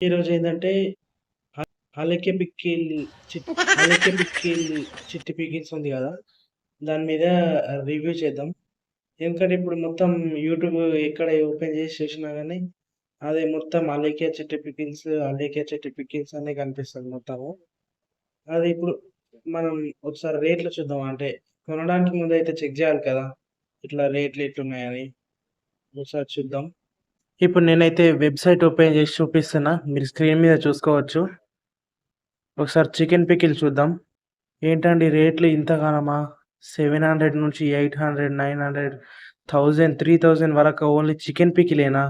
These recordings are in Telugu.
ఈరోజు ఏంటంటే అలెక్కే పికిల్ అలెక్కే పికిల్ చిట్టి పికిల్స్ ఉంది కదా! దాని మీద రివ్యూ చేద్దాం. ఎందుకంటే ఇప్పుడు మొత్తం యూట్యూబ్ ఎక్కడ ఓపెన్ చేసి చూసినా గానీ, అదే మొత్తం అలేఖ్య చిట్టి పికిల్స్, అలేఖ్య చిట్టి పికిల్స్ అనే కనిపిస్తది మొత్తము. అది ఇప్పుడు మనం ఒకసారి రేట్లు చూద్దాం. అంటే కొనడానికి ముందైతే చెక్ చేయాలి కదా! ఇట్లా రేట్లు ఎట్లున్నాయని. ఒకసారి చూద్దాం. ఇప్పుడు నేనైతే వెబ్‌సైట్ ఓపెన్ చేసి చూపిస్తున్నా. మీరు స్క్రీన్ మీద చూసుకోవచ్చు. ఒకసారి చికెన్ పికిల్ చూద్దాం. ఏంటండి రేట్లు ఇంతగనమా? 700 నుంచి 800, 900, 1000, 3000 వరకు ఓన్లీ చికెన్ పికిలేనా?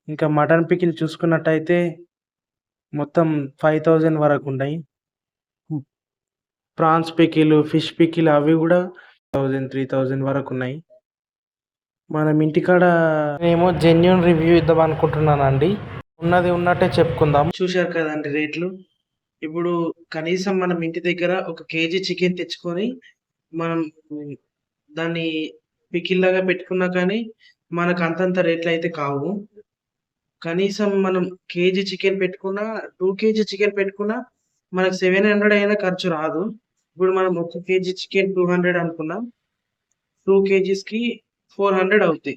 ఇంకా మటన్ పికిల్ చూసుకున్నట్టయితే మొత్తం 5000 వరకున్నాయి. హ్మ్. ప్రాన్స్ పికిలు, ఫిష్ పికిల్ అవి గూడా 1000, 3000 వరకున్నాయి. మనం ఇంటికాడ నేనేమో జెన్యూన్ రివ్యూ ఇద్దామనుకుంటున్నానండి. ఉన్నది ఉన్నట్టే చెప్పుకుందాం. చూశారు కదండీ రేట్లు. ఇప్పుడు కనీసం మనం ఇంటి దగ్గర ఒక కేజీ చికెన్ తెచ్చుకొని, మనం దాన్ని పికిల్‌లాగా పెట్టుకున్నా కానీ, మనకు అంతంత రేట్లయితే కావు. కనీసం మనం కేజీ చికెన్ పెట్టుకున్నా, 2 కేజీ చికెన్ పెట్టుకున్నా, మనకు 700 అయినా ఖర్చు రాదు. ఇప్పుడు మనం ఒక కేజీ చికెన్ 200 అనుకున్నా, 2 కేజీస్‌కి 400 అవుద్ది.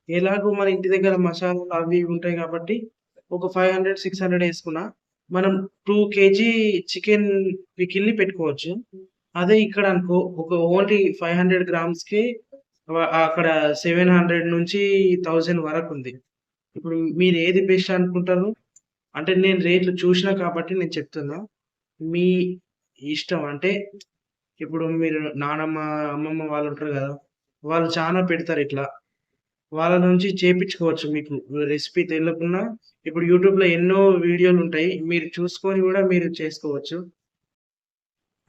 ఎలాగో మన ఇంటి దగ్గర మసాలాలు అవి ఇవి ఉంటాయి కాబట్టి, ఒక 500, 600 యేసుకున్నా, మనం 2 కేజీ చికెన్ పికిల్‌ని పెట్టుకోవచ్చు. అదే ఇక్కడ అనుకో ఒక ఓన్లీ 500 గ్రామ్స్‌కి అక్కడ 700 నుంచి 1000 వరకుంది. ఇప్పుడు మీరు ఏది బెస్ట్ అనుకుంటారు? అంటే నేను రేట్లు చూషినా కాబట్టి నేను చెప్తున్నా. మీ ఇష్టం. అంటే ఇప్పుడు మీరు నానమ్మ, అమ్మమ్మ వాళ్ళుంటారు గదా! వాళ్ళు చానా పెడతారిట్లా. వాళ్ళ నుంచి చేపిచ్చుకోవచ్చు మీకు. రెసిపీ తెలవకున్నా ఇప్పుడు యూట్యూబ్‌లో ఎన్నో వీడియోలుంటాయి. మీరు చూసుకొని గూడా మీరు చేసుకోవచ్చు.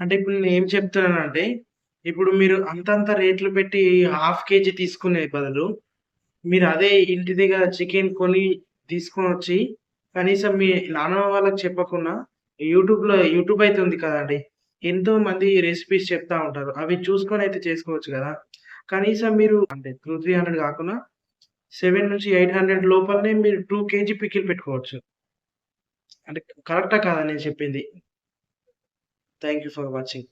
అంటే ఇప్పుడు నేనేం చెప్తున్నానంటే, ఇప్పుడు మీరు అంతంత రేట్లు పెట్టి హాఫ్ కేజీ తీసుకునే బదులు, మీరు అదే ఇంటి దగ్గర చికెన్ కొని తీసుకొనొచ్చి, కనీసం మీ నానమ్మ వాళ్ళకి చెప్పకున్నా యూట్యూబ్ అయితే ఉంది కదండీ! ఎంతో మంది రెసిపీస్ చెప్తా ఉంటారు. అవి చూసుకొనైతే చేసుకోవచ్చు గదా! కనీసం మీరు అంటే 200, 300 గాకున్నా 7-800 లోపలనే మీరు 2 కేజీ పికిల్ పెట్టుకోవచ్చు. అంటే కరెక్టా కాదా నేను చెప్పింది? Thank you for watching.